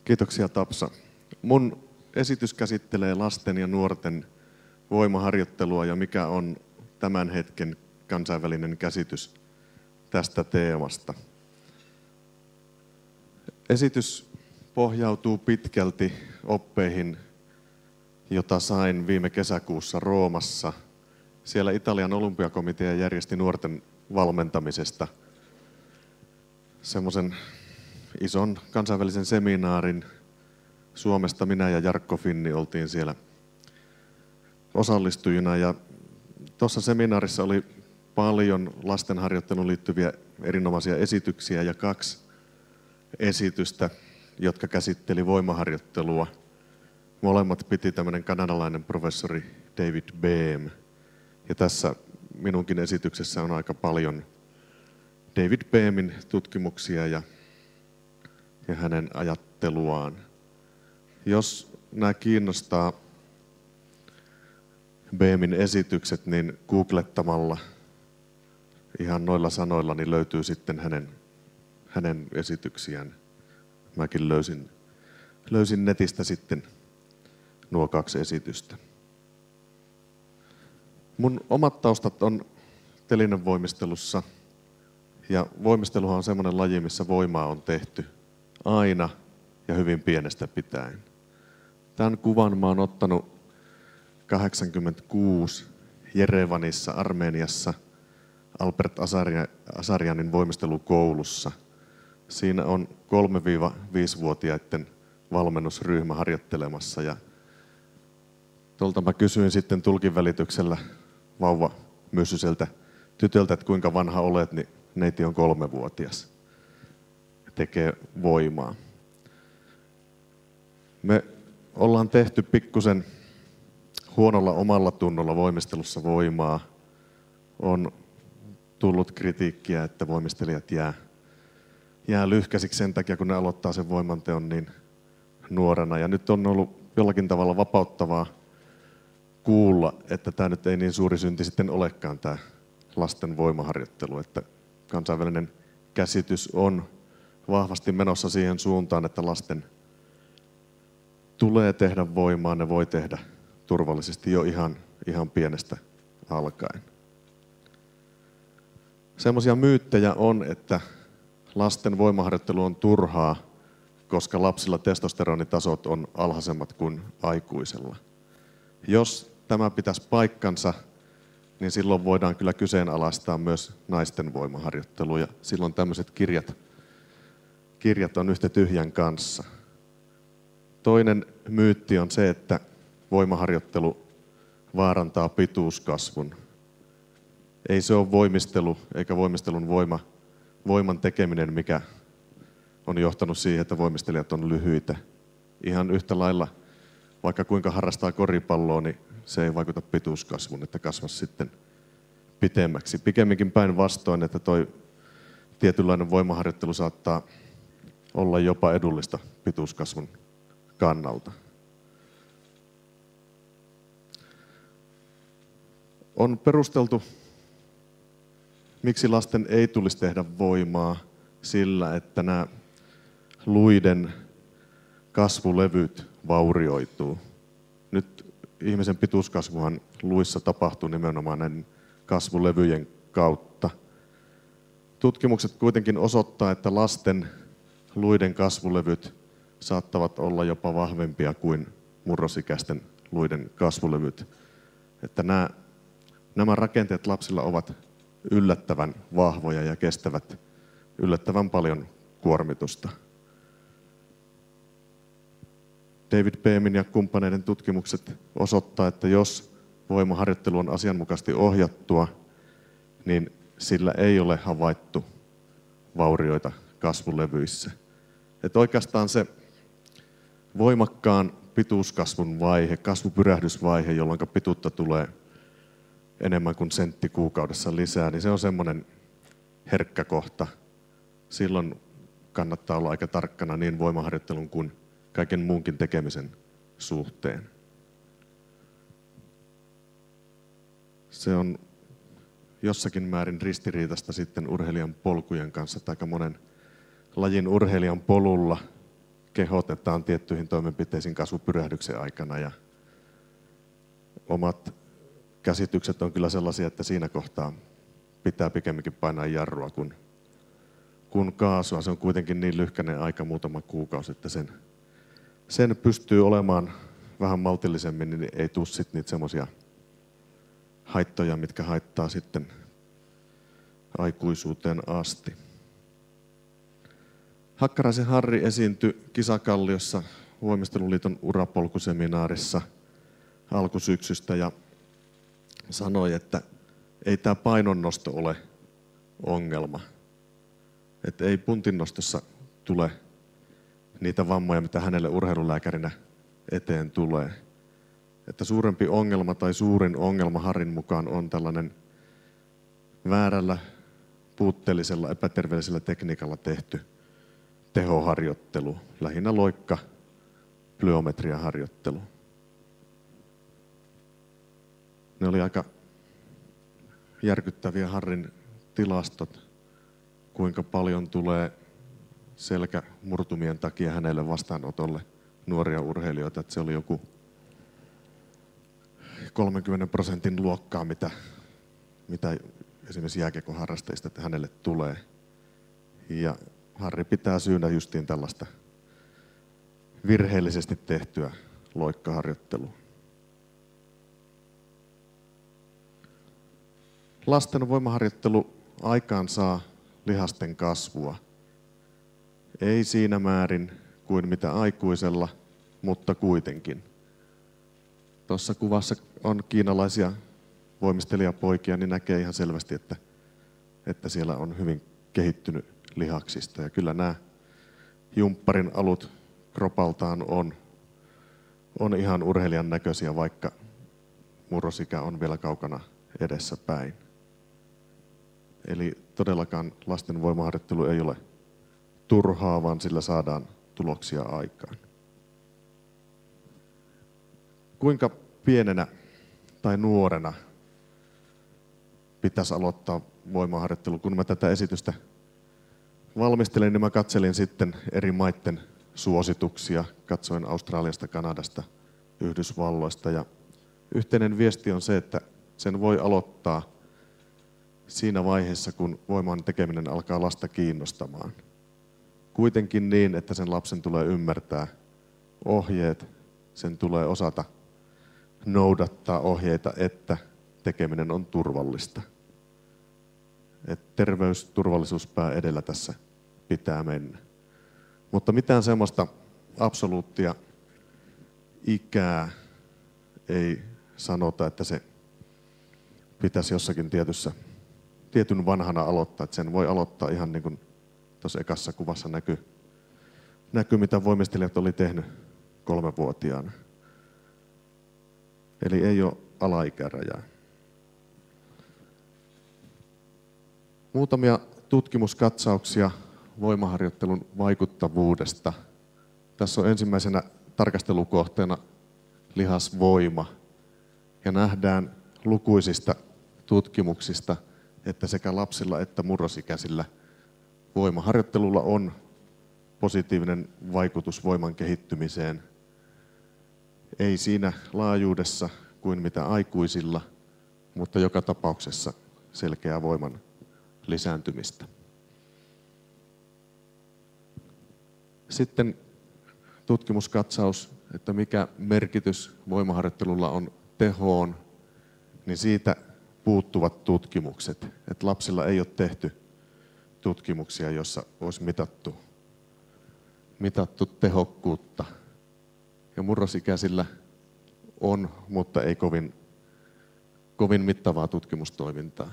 Kiitoksia Tapsa. Mun esitys käsittelee lasten ja nuorten voimaharjoittelua ja mikä on tämän hetken kansainvälinen käsitys tästä teemasta. Esitys pohjautuu pitkälti oppeihin, jota sain viime kesäkuussa Roomassa. Siellä Italian olympiakomitea järjesti nuorten valmentamisesta semmoisen ison kansainvälisen seminaarin. Suomesta minä ja Jarkko Finni oltiin siellä osallistujina. Ja tuossa seminaarissa oli paljon lastenharjoitteluun liittyviä erinomaisia esityksiä ja 2 esitystä, jotka käsitteli voimaharjoittelua. Molemmat piti tämmöinen kanadalainen professori David Boehm. Ja tässä minunkin esityksessä on aika paljon David Boehmin tutkimuksia ja hänen ajatteluaan. Jos nämä kiinnostaa Boehmin esitykset, niin googlettamalla ihan noilla sanoilla niin löytyy sitten hänen esityksiään. Mäkin löysin netistä sitten nuo 2 esitystä. Mun omat taustat on telinevoimistelussa ja voimisteluhan on semmoinen laji, missä voimaa on tehty aina ja hyvin pienestä pitäen. Tämän kuvan mä oon ottanut 86 Jerevanissa, Armeniassa, Albert Asarjanin voimistelukoulussa. Siinä on 3-5-vuotiaiden valmennusryhmä harjoittelemassa. Ja tuolta mä kysyin sitten tulkin välityksellä vauvamyssyiseltä tytöltä, että kuinka vanha olet, niin neiti on 3-vuotias. Tekee voimaa. Me ollaan tehty pikkusen huonolla omalla tunnolla voimistelussa voimaa. On tullut kritiikkiä, että voimistelijat jää lyhkäisiksi sen takia, kun ne aloittaa sen voimanteon niin nuorena. Ja nyt on ollut jollakin tavalla vapauttavaa kuulla, että tämä nyt ei niin suuri synti sitten olekaan tämä lasten voimaharjoittelu. Että kansainvälinen käsitys on vahvasti menossa siihen suuntaan, että lasten tulee tehdä voimaa, ne voi tehdä turvallisesti jo ihan pienestä alkaen. Semmoisia myyttejä on, että lasten voimaharjoittelu on turhaa, koska lapsilla testosteronitasot on alhaisemmat kuin aikuisella. Jos tämä pitäisi paikkansa, niin silloin voidaan kyllä kyseenalaistaa myös naisten voimaharjoittelu ja silloin tämmöiset kirjat on yhtä tyhjän kanssa. Toinen myytti on se, että voimaharjoittelu vaarantaa pituuskasvun. Ei se ole voimistelu eikä voimistelun voiman tekeminen, mikä on johtanut siihen, että voimistelijat on lyhyitä. Ihan yhtä lailla, vaikka kuinka harrastaa koripalloa, niin se ei vaikuta pituuskasvun, että kasvaisi sitten pitemmäksi. Pikemminkin päinvastoin, että toi tietynlainen voimaharjoittelu saattaa olla jopa edullista pituuskasvun kannalta. On perusteltu, miksi lasten ei tulisi tehdä voimaa sillä, että nämä luiden kasvulevyt vaurioituu. Nyt ihmisen pituuskasvuhan luissa tapahtuu nimenomaan näiden kasvulevyjen kautta. Tutkimukset kuitenkin osoittaa, että lasten luiden kasvulevyt saattavat olla jopa vahvempia kuin murrosikäisten luiden kasvulevyt. Että nämä rakenteet lapsilla ovat yllättävän vahvoja ja kestävät yllättävän paljon kuormitusta. David Boehmin ja kumppaneiden tutkimukset osoittaa, että jos voimaharjoittelu on asianmukaisesti ohjattua, niin sillä ei ole havaittu vaurioita kasvulevyissä. Että oikeastaan se voimakkaan pituuskasvun vaihe, kasvupyrähdysvaihe, jolloin pituutta tulee enemmän kuin sentti kuukaudessa lisää, niin se on semmoinen herkkä kohta. Silloin kannattaa olla aika tarkkana niin voimaharjoittelun kuin kaiken muunkin tekemisen suhteen. Se on jossakin määrin ristiriitaista sitten urheilijan polkujen kanssa, tai monen lajin urheilijan polulla kehotetaan tiettyihin toimenpiteisiin kasvupyrähdyksen aikana. Ja omat käsitykset on kyllä sellaisia, että siinä kohtaa pitää pikemminkin painaa jarrua kun kaasua. Se on kuitenkin niin lyhkäinen aika, muutama kuukausi, että sen pystyy olemaan vähän maltillisemmin, niin ei tule sitten niitä semmoisia haittoja, mitkä haittaa sitten aikuisuuteen asti. Hakkaraisen Harri esiintyi Kisakalliossa Voimisteluliiton urapolkuseminaarissa alkusyksystä ja sanoi, että ei tämä painonnosto ole ongelma. Että ei puntinnostossa tule niitä vammoja, mitä hänelle urheilulääkärinä eteen tulee. Että suurempi ongelma tai suurin ongelma Harrin mukaan on tällainen väärällä, puutteellisella, epäterveellisellä tekniikalla tehty tehoharjoittelu, lähinnä loikka, plyometriaharjoittelu. Ne oli aika järkyttäviä Harrin tilastot, kuinka paljon tulee selkämurtumien takia hänelle vastaanotolle nuoria urheilijoita. Että se oli joku 30% luokkaa, mitä esimerkiksi jääkiekon harrastajista hänelle tulee. Ja Harri pitää syynä justiin tällaista virheellisesti tehtyä loikkaharjoittelua. Lasten voimaharjoittelu aikaansaa lihasten kasvua. Ei siinä määrin kuin mitä aikuisella, mutta kuitenkin. Tuossa kuvassa on kiinalaisia voimistelijapoikia, niin näkee ihan selvästi, että siellä on hyvin kehittynyt lihaksista. Ja kyllä nämä jumpparin alut kropaltaan on ihan urheilijan näköisiä, vaikka murrosikä on vielä kaukana edessä päin. Eli todellakaan lasten voimaharjoittelu ei ole turhaa, vaan sillä saadaan tuloksia aikaan. Kuinka pienenä tai nuorena pitäisi aloittaa voimaharjoittelu? Kun mä tätä esitystä valmistelin, niin mä katselin sitten eri maiden suosituksia. Katsoin Australiasta, Kanadasta, Yhdysvalloista. Ja yhteinen viesti on se, että sen voi aloittaa siinä vaiheessa, kun voiman tekeminen alkaa lasta kiinnostamaan. Kuitenkin niin, että sen lapsen tulee ymmärtää ohjeet, sen tulee osata noudattaa ohjeita, että tekeminen on turvallista. Et terveys, turvallisuuspää edellä tässä pitää mennä. Mutta mitään semmoista absoluuttia ikää ei sanota, että se pitäisi jossakin tietyn vanhana aloittaa. Että sen voi aloittaa ihan niin kuin tuossa ekassa kuvassa näkyy mitä voimistelijat oli tehnyt 3-vuotiaana. Eli ei ole alaikärajaa. Muutamia tutkimuskatsauksia voimaharjoittelun vaikuttavuudesta. Tässä on ensimmäisenä tarkastelukohteena lihasvoima. Ja nähdään lukuisista tutkimuksista, että sekä lapsilla että murrosikäisillä voimaharjoittelulla on positiivinen vaikutus voiman kehittymiseen. Ei siinä laajuudessa kuin mitä aikuisilla, mutta joka tapauksessa selkeää voiman lisääntymistä. Sitten tutkimuskatsaus, että mikä merkitys voimaharjoittelulla on tehoon, niin siitä puuttuvat tutkimukset. Että lapsilla ei ole tehty tutkimuksia, joissa olisi mitattu tehokkuutta. Ja murrosikäisillä on, mutta ei kovin mittavaa tutkimustoimintaa.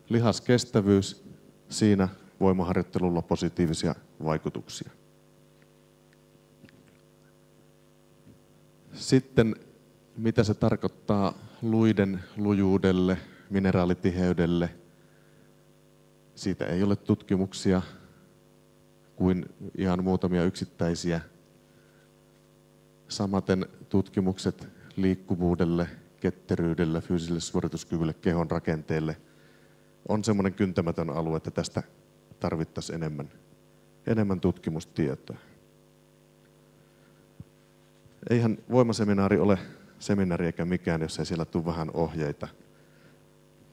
Lihaskestävyys, siinä voimaharjoittelulla positiivisia vaikutuksia. Sitten mitä se tarkoittaa luiden lujuudelle, mineraalitiheydelle. Siitä ei ole tutkimuksia kuin ihan muutamia yksittäisiä. Samaten tutkimukset liikkuvuudelle, ketteryydelle, fyysiselle suorituskyvylle, kehon rakenteelle on semmoinen kyntämätön alue, että tästä tarvittaisiin enemmän tutkimustietoa. eihän voimaseminaari ole seminaari eikä mikään, jos ei siellä tule vähän ohjeita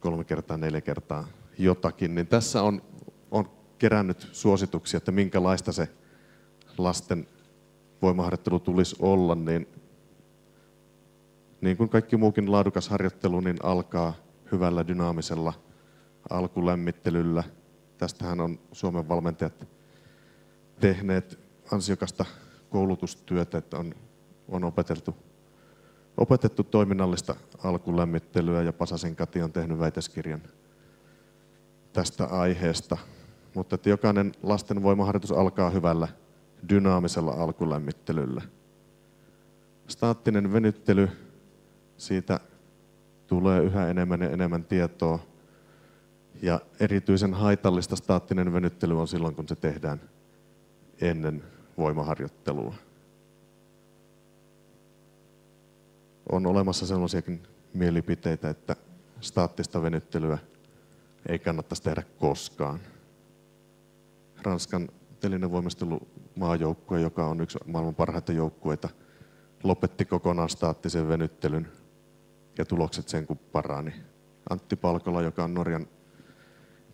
3 kertaa 4 kertaa jotakin. Niin tässä on kerännyt suosituksia, että minkälaista se lasten voimaharjoittelu tulisi olla, niin kuin kaikki muukin laadukas harjoittelu, niin alkaa hyvällä dynaamisella alkulämmittelyllä. Tästähän on Suomen valmentajat tehneet ansiokasta koulutustyötä, että on opetettu toiminnallista alkulämmittelyä ja Pasasen Kati on tehnyt väitöskirjan tästä aiheesta. Mutta että jokainen lasten voimaharjoitus alkaa hyvällä dynaamisella alkulämmittelyllä. Staattinen venyttely, siitä tulee yhä enemmän ja enemmän tietoa. Ja erityisen haitallista staattinen venyttely on silloin, kun se tehdään ennen voimaharjoittelua. On olemassa sellaisiakin mielipiteitä, että staattista venyttelyä ei kannattaisi tehdä koskaan. Ranskan telinevoimistelumaajoukkueen, joka on yksi maailman parhaita joukkueita, lopetti kokonaan staattisen venyttelyn ja tulokset sen kun parani. Antti Palkola, joka on Norjan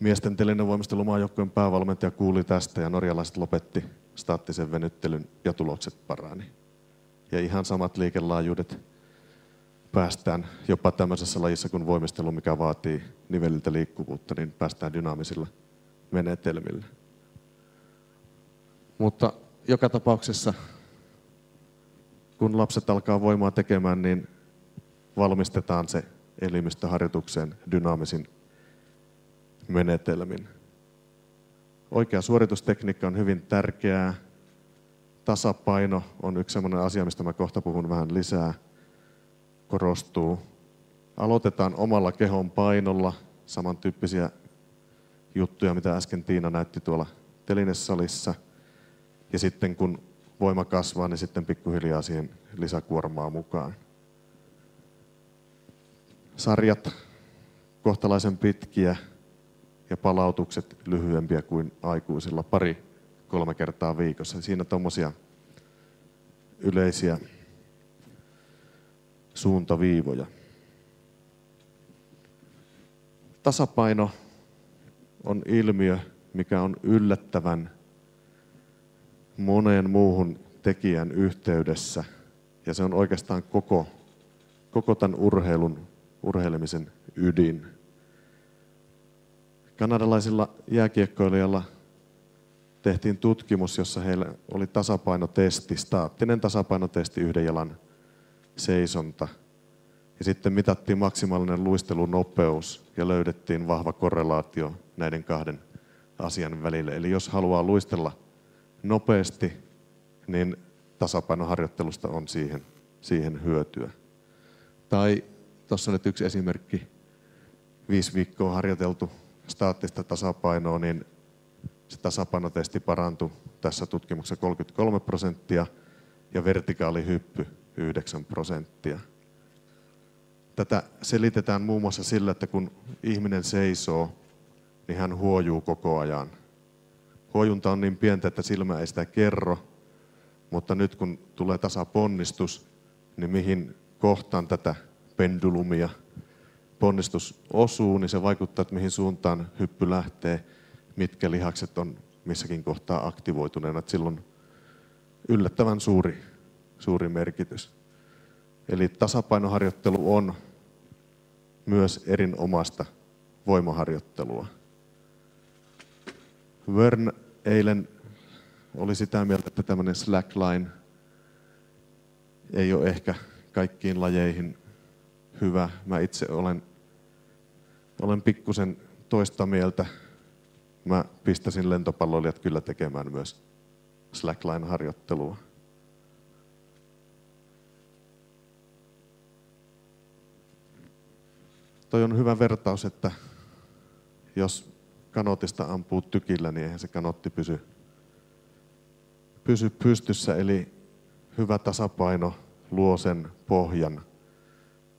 miesten telinevoimistelumaajoukkueen päävalmentaja, kuuli tästä ja norjalaiset lopetti staattisen venyttelyn ja tulokset parani. Ja ihan samat liikelaajuudet päästään jopa tämmöisessä lajissa kuin voimistelu, mikä vaatii niveliltä liikkuvuutta, niin päästään dynaamisilla menetelmillä. Mutta joka tapauksessa, kun lapset alkaa voimaa tekemään, niin valmistetaan se elimistöharjoitukseen dynaamisin menetelmin. Oikea suoritustekniikka on hyvin tärkeää. Tasapaino on yksi sellainen asia, mistä mä kohta puhun vähän lisää. Korostuu. Aloitetaan omalla kehon painolla. Samantyyppisiä juttuja, mitä äsken Tiina näytti tuolla telinesalissa. Ja sitten kun voima kasvaa, niin sitten pikkuhiljaa siihen lisäkuormaa mukaan. Sarjat kohtalaisen pitkiä ja palautukset lyhyempiä kuin aikuisilla, 2-3 kertaa viikossa. Siinä tommosia yleisiä suuntaviivoja. Tasapaino on ilmiö, mikä on yllättävän moneen muuhun tekijän yhteydessä. Ja se on oikeastaan koko tämän urheilemisen ydin. Kanadalaisilla jääkiekkoilijalla tehtiin tutkimus, jossa heillä oli tasapainotesti, staattinen tasapainotesti, yhden jalan seisonta. Ja sitten mitattiin maksimaalinen luistelunopeus ja löydettiin vahva korrelaatio näiden kahden asian välille. Eli jos haluaa luistella nopeasti, niin tasapainoharjoittelusta on siihen hyötyä. Tai tuossa nyt yksi esimerkki, 5 viikkoa harjoiteltu staattista tasapainoa, niin se tasapainotesti parantui tässä tutkimuksessa 33% ja vertikaalihyppy 9%. Tätä selitetään muun muassa sillä, että kun ihminen seisoo, niin hän huojuu koko ajan. Huojunta on niin pientä, että silmä ei sitä kerro, mutta nyt kun tulee tasaponnistus, niin mihin kohtaan tätä pendulumia ponnistus osuu, niin se vaikuttaa, että mihin suuntaan hyppy lähtee, mitkä lihakset on missäkin kohtaa aktivoituneena. Että sillä on yllättävän suuri merkitys. Eli tasapainoharjoittelu on myös erinomaista voimaharjoittelua. Wern eilen oli sitä mieltä, että tämmöinen slackline ei ole ehkä kaikkiin lajeihin hyvä. Mä itse olen pikkusen toista mieltä. Mä pistäisin lentopalloilijat kyllä tekemään myös slackline-harjoittelua. Toi on hyvä vertaus, että jos kanotista ampuu tykillä, niin eihän se kanotti pysy pystyssä. Eli hyvä tasapaino luo sen pohjan,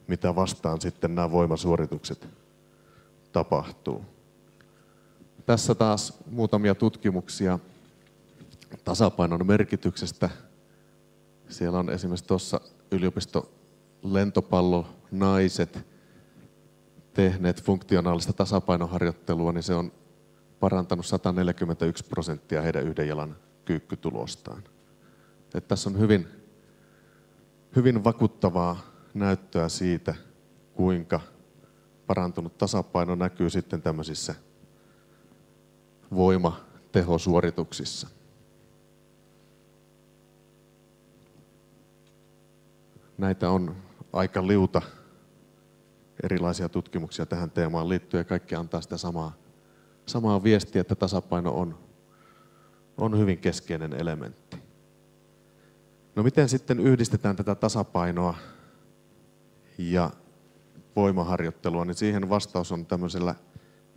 mitä vastaan sitten nämä voimasuoritukset tapahtuu. Tässä taas muutamia tutkimuksia tasapainon merkityksestä. Siellä on esimerkiksi tuossa yliopistolentopallonaiset tehneet funktionaalista tasapainoharjoittelua, niin se on parantanut 141% heidän yhden jalan kyykkytulostaan. Että tässä on hyvin vakuuttavaa näyttöä siitä, kuinka parantunut tasapaino näkyy sitten tämmöisissä voimatehosuorituksissa. Näitä on aika liuta erilaisia tutkimuksia tähän teemaan liittyen ja kaikki antaa sitä samaa viestiä, että tasapaino on hyvin keskeinen elementti. No miten sitten yhdistetään tätä tasapainoa ja voimaharjoittelua, niin siihen vastaus on tämmöisellä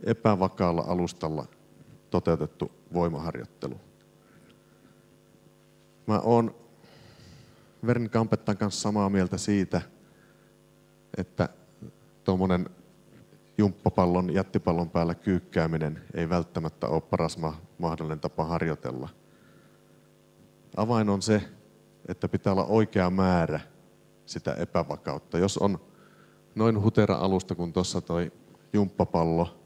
epävakaalla alustalla toteutettu voimaharjoittelu. Mä oon Vern Kampettan kanssa samaa mieltä siitä, että tuommoinen jumppapallon, jättipallon päällä kyykkääminen ei välttämättä ole paras mahdollinen tapa harjoitella. Avain on se, että pitää olla oikea määrä sitä epävakautta. Jos on noin hutera alusta kuin tuossa toi jumppapallo,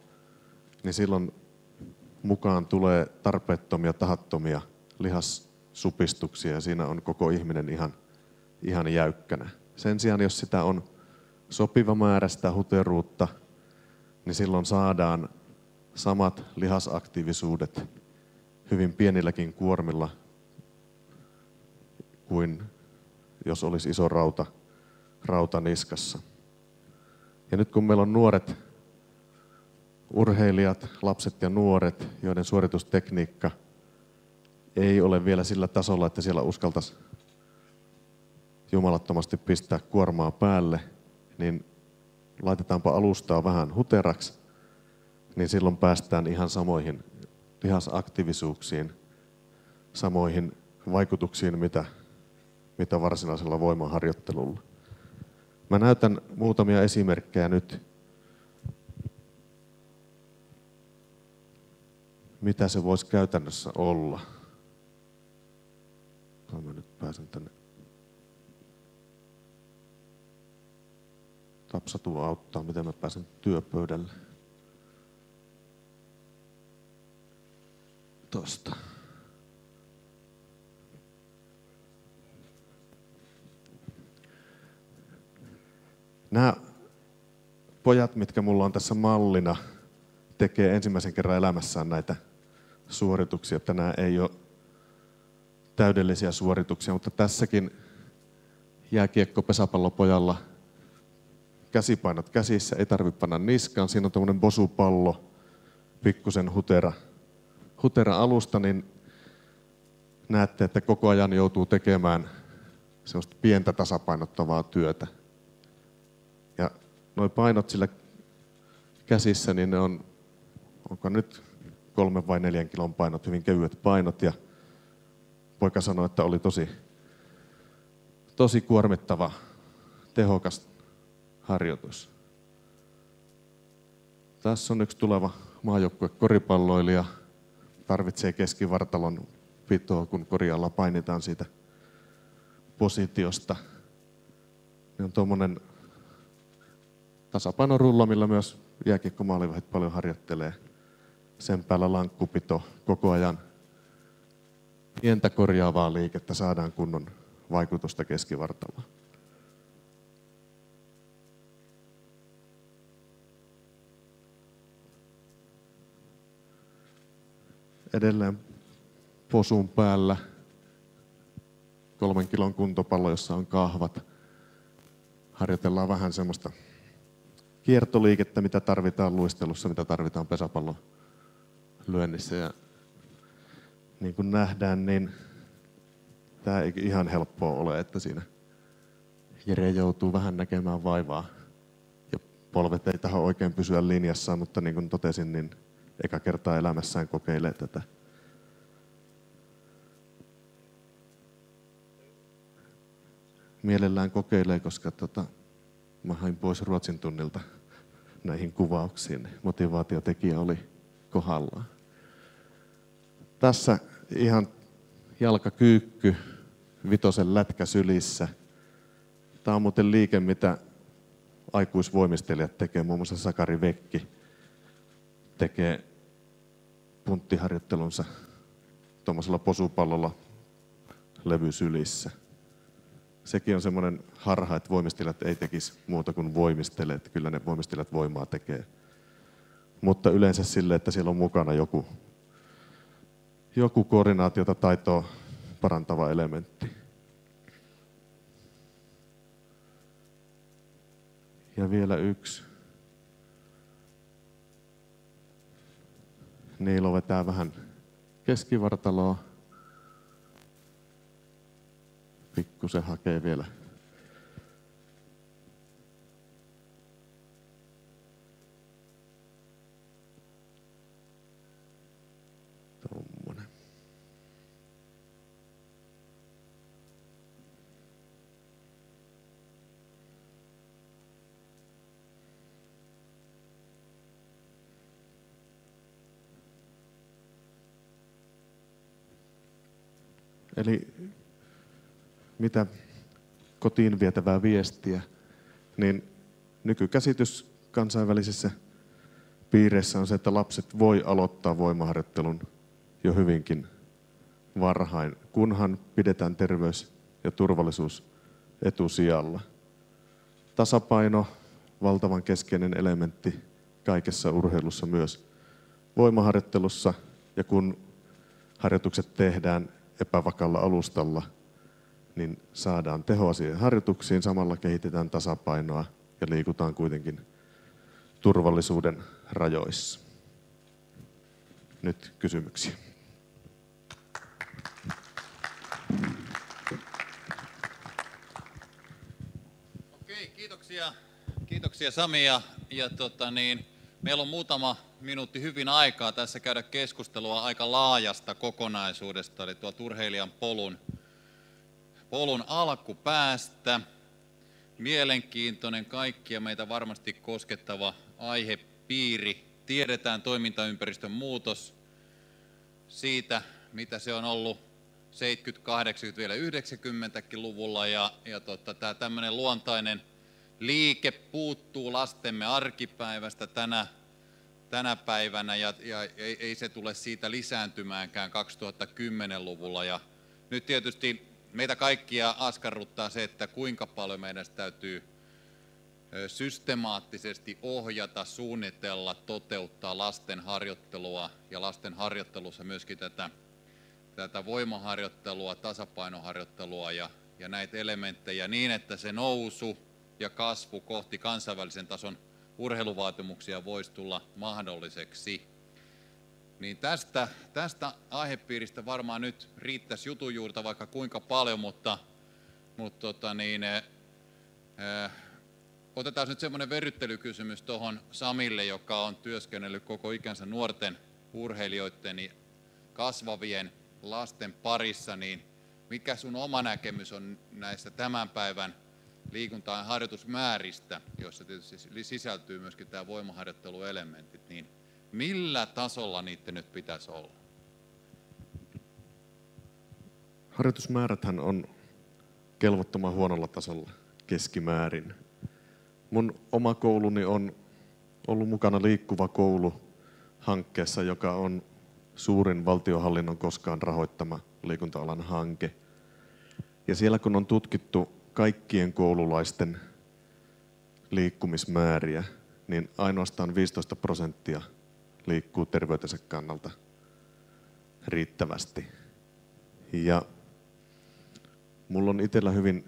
niin silloin mukaan tulee tarpeettomia, tahattomia lihassupistuksia ja siinä on koko ihminen ihan jäykkänä. Sen sijaan, jos sitä on sopiva määrä sitä huteruutta, niin silloin saadaan samat lihasaktiivisuudet hyvin pienilläkin kuormilla kuin jos olisi iso rauta niskassa. Ja nyt kun meillä on nuoret urheilijat, lapset ja nuoret, joiden suoritustekniikka ei ole vielä sillä tasolla, että siellä uskaltaisi jumalattomasti pistää kuormaa päälle, niin laitetaanpa alustaa vähän huteraksi, niin silloin päästään ihan samoihin lihasaktiivisuuksiin, samoihin vaikutuksiin, mitä varsinaisella voimaharjoittelulla. Mä näytän muutamia esimerkkejä nyt, mitä se voisi käytännössä olla. Mä nyt pääsen tänne. Tapsa tuo auttaa, miten mä pääsen työpöydälle. Tosta. Nämä pojat, mitkä mulla on tässä mallina, tekee ensimmäisen kerran elämässään näitä suorituksia, että nämä ei ole täydellisiä suorituksia, mutta tässäkin jääkiekko-pesäpallopojalla käsipainot käsissä, ei tarvitse panna niskaan. Siinä on tämmöinen bosupallo, pikkusen hutera alusta, niin näette, että koko ajan joutuu tekemään semmoista pientä tasapainottavaa työtä. Ja nuo painot sillä käsissä, niin ne onko nyt 3 vai 4 kilon painot, hyvin kevyet painot. Ja poika sanoi, että oli tosi kuormittava, tehokas harjoitus. Tässä on yksi tuleva maajoukkue koripalloilija. Tarvitsee keskivartalon pitoa, kun korjalla painitaan siitä positiosta. Niin on tuommoinen tasapainorulla, millä myös jääkiekkomaalivahit paljon harjoittelee. Sen päällä lankkupito koko ajan. Pientä korjaavaa liikettä, saadaan kunnon vaikutusta keskivartaloon. Edelleen posun päällä 3 kilon kuntopallo, jossa on kahvat. Harjoitellaan vähän semmoista kiertoliikettä, mitä tarvitaan luistelussa, mitä tarvitaan pesäpallon lyönnissä. Ja niin kuin nähdään, niin tämä ei ihan helppoa ole, että siinä Jere joutuu vähän näkemään vaivaa. Ja polvet ei tahdo oikein pysyä linjassa, mutta niin kuin totesin, niin eka kertaa elämässään kokeilee tätä. Mielellään kokeilee, koska mä hain pois Ruotsin tunnilta näihin kuvauksiin. Motivaatiotekijä oli kohdallaan. Tässä ihan jalkakyykky, vitosen lätkä sylissä. Tämä on muuten liike, mitä aikuisvoimistelijat tekee, muun muassa Sakari Vekki tekee punttiharjoittelunsa tuommoisella posupallolla levy sylissä. Sekin on semmoinen harha, että voimistelijat ei tekisi muuta kuin voimistelee, että kyllä ne voimistelijat voimaa tekee. Mutta yleensä sille, että siellä on mukana joku koordinaatiota taitoa parantava elementti. Ja vielä yksi. Niilo vetää vähän keskivartaloa. Pikkusen hakee vielä. Tommonen. Eli mitä kotiin vietävää viestiä, niin nykykäsitys kansainvälisissä piireissä on se, että lapset voi aloittaa voimaharjoittelun jo hyvinkin varhain, kunhan pidetään terveys ja turvallisuus etusijalla. Tasapaino, valtavan keskeinen elementti kaikessa urheilussa, myös voimaharjoittelussa, ja kun harjoitukset tehdään epävakalla alustalla, niin saadaan tehoa siihen harjoituksiin, samalla kehitetään tasapainoa ja liikutaan kuitenkin turvallisuuden rajoissa. Nyt kysymyksiä. Okei, kiitoksia Sami. Meillä on muutama minuutti hyvin aikaa tässä käydä keskustelua aika laajasta kokonaisuudesta, eli tuo urheilijan polun alkupäästä. Mielenkiintoinen, kaikkia meitä varmasti koskettava aihepiiri. Tiedetään toimintaympäristön muutos siitä, mitä se on ollut 70-, 80-, vielä 90-luvulla. Tämä tämmöinen luontainen liike puuttuu lastemme arkipäivästä tänä päivänä ja ei se tule siitä lisääntymäänkään 2010-luvulla. Ja nyt tietysti meitä kaikkia askarruttaa se, että kuinka paljon meidän täytyy systemaattisesti ohjata, suunnitella, toteuttaa lasten harjoittelua ja lasten harjoittelussa myöskin tätä voimaharjoittelua, tasapainoharjoittelua ja näitä elementtejä niin, että se nousu ja kasvu kohti kansainvälisen tason urheiluvaatimuksia voisi tulla mahdolliseksi. Niin tästä aihepiiristä varmaan nyt riittäisi jutujuurta vaikka kuinka paljon, mutta otetaan nyt semmoinen verryttelykysymys tuohon Samille, joka on työskennellyt koko ikänsä nuorten urheilijoiden kasvavien lasten parissa, niin mikä sun oma näkemys on näistä tämän päivän liikunta- ja harjoitusmääristä, joissa tietysti sisältyy myöskin tämä voimaharjoitteluelementit, niin millä tasolla niiden nyt pitäisi olla? Harjoitusmääräthän on kelvottoman huonolla tasolla keskimäärin. Mun oma kouluni on ollut mukana Liikkuva koulu -hankkeessa, joka on suurin valtionhallinnon koskaan rahoittama liikunta-alan hanke. Ja siellä kun on tutkittu kaikkien koululaisten liikkumismääriä, niin ainoastaan 15% liikkuu terveytensä kannalta riittävästi. Ja mulla on itsellä hyvin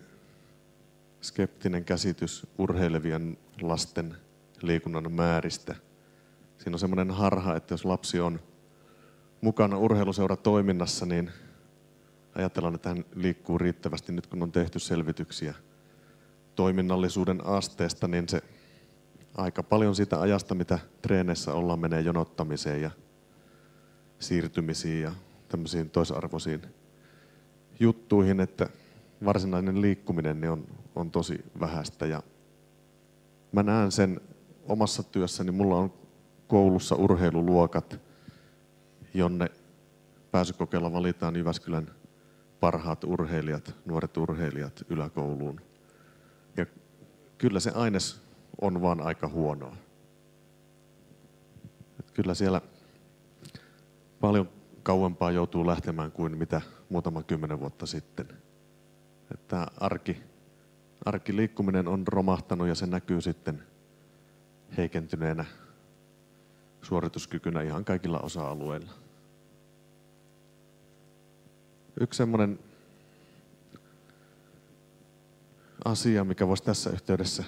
skeptinen käsitys urheilevien lasten liikunnan määristä. Siinä on semmoinen harha, että jos lapsi on mukana urheiluseuratoiminnassa, niin ajatellaan, että hän liikkuu riittävästi. Nyt kun on tehty selvityksiä toiminnallisuuden asteesta, niin se aika paljon siitä ajasta, mitä treeneissä ollaan, menee jonottamiseen ja siirtymisiin ja tämmöisiin toisarvoisiin juttuihin, että varsinainen liikkuminen niin on tosi vähäistä. Ja mä näen sen omassa työssäni, mulla on koulussa urheiluluokat, jonne pääsykokeella valitaan Jyväskylän parhaat urheilijat, nuoret urheilijat yläkouluun. Ja kyllä se aines on vaan aika huonoa. Et kyllä siellä paljon kauempaa joutuu lähtemään kuin mitä muutama 10 vuotta sitten. Että arkiliikkuminen on romahtanut ja se näkyy sitten heikentyneenä suorituskykynä ihan kaikilla osa-alueilla. Yksi semmoinen asia, mikä voisi tässä yhteydessä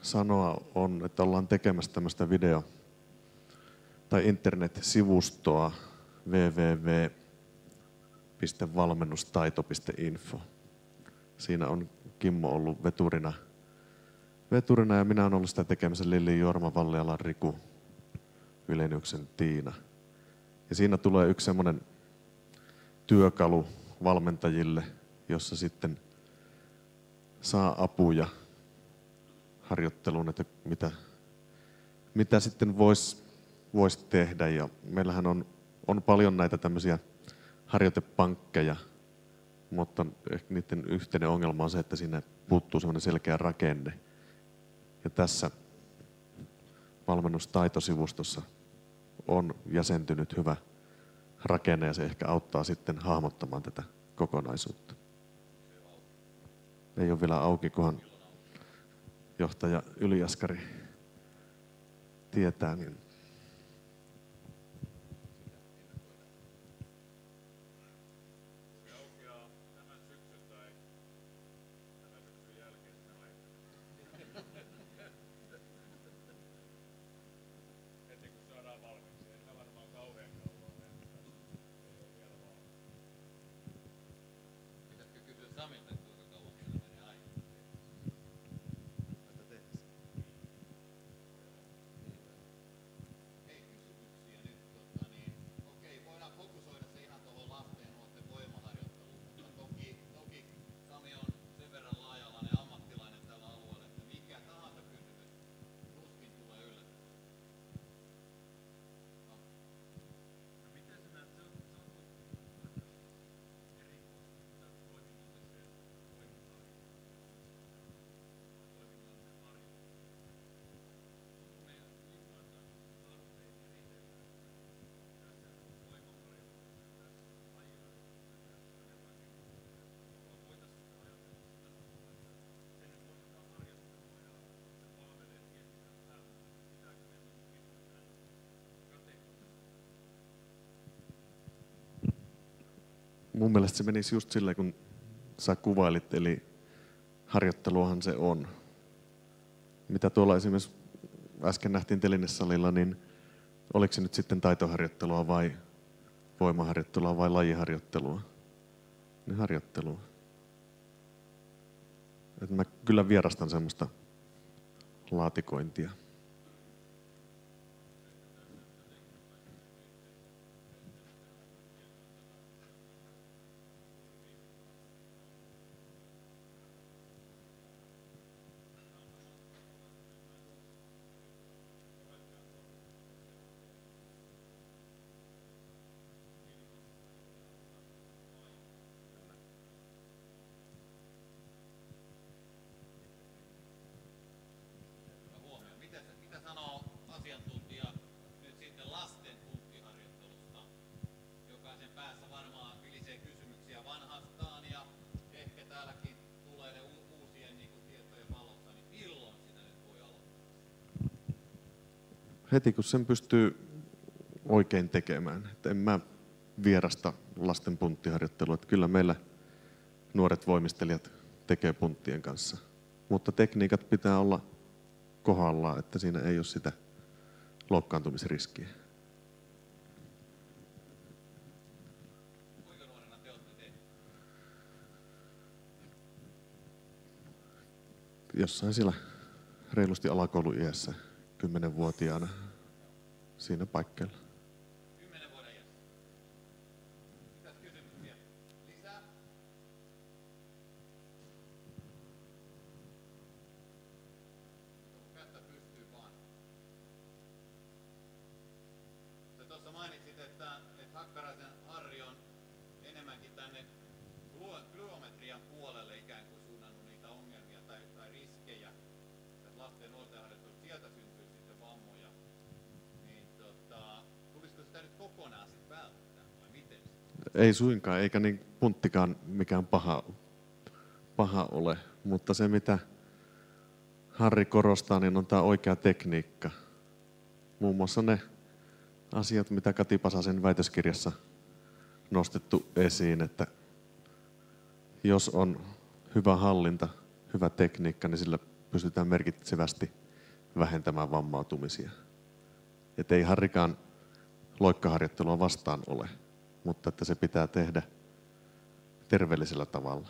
sanoa, on, että ollaan tekemässä tämmöistä tai internet-sivustoa www.valmennustaito.info. Siinä on Kimmo ollut veturina ja minä olen ollut sitä tekemässä Lilli, Jorma, Vallialan Riku, Yleniuksen Tiina. Ja siinä tulee yksi semmoinen työkalu valmentajille, jossa sitten saa apuja harjoitteluun, että mitä sitten voisi tehdä. Ja meillähän on paljon näitä tämmöisiä harjoitepankkeja, mutta niiden yhteinen ongelma on se, että siinä puuttuu semmoinen selkeä rakenne. Ja tässä valmennustaitosivustossa on jäsentynyt hyvä rakenne ja se ehkä auttaa sitten hahmottamaan tätä kokonaisuutta. Ei ole vielä auki, kunhan johtaja Yliaskari tietää. Niin mun mielestä se menisi just silleen, kun sä kuvailit, eli harjoitteluahan se on. Mitä tuolla esimerkiksi äsken nähtiin telinesalilla, niin oliko se nyt sitten taitoharjoittelua vai voimaharjoittelua vai lajiharjoittelua? Niin harjoittelua. Et mä kyllä vierastan semmoista laatikointia. Mitä sanoo asiantuntija nyt sitten lasten punttiharjoittelusta? Jokaisen päässä varmaan vilisee kysymyksiä vanhastaan ja ehkä täälläkin tulee ne uusien tietojen valossa, niin milloin sitä nyt voi aloittaa? Heti kun sen pystyy oikein tekemään. Et en mä vierasta lasten punttiharjoittelua. Että kyllä meillä nuoret voimistelijat tekee punttien kanssa. Mutta tekniikat pitää olla kohdallaan, että siinä ei ole sitä loukkaantumisriskiä. Kuinka nuorena te olette tehneet? Jossain siellä reilusti alakouluiässä, 10-vuotiaana, siinä paikkeilla. 10 vuoden iässä. Mitäs kysymyksiä? Lisää? Kättä pystyy vaan. Sä tuossa mainitsit, että Hakkaraisen Harri on enemmänkin tänne plyometrian puolelle ikään kuin suunnannut niitä ongelmia tai riskejä, että lasten ja nuorten harjoittelussa sieltä syntyy sitten vammoja, niin tulisiko sitä nyt kokonaan sitten välttää vai miten? Ei suinkaan, eikä niin punttikaan mikään paha ole, mutta se mitä Harri korostaa, niin on tämä oikea tekniikka. Muun muassa ne asiat, mitä Kati Pasasen väitöskirjassa nostettu esiin, että jos on hyvä hallinta, hyvä tekniikka, niin sillä pystytään merkitsevästi vähentämään vammautumisia. Et ei Harrikaan loikkaharjoittelua vastaan ole, mutta että se pitää tehdä terveellisellä tavalla.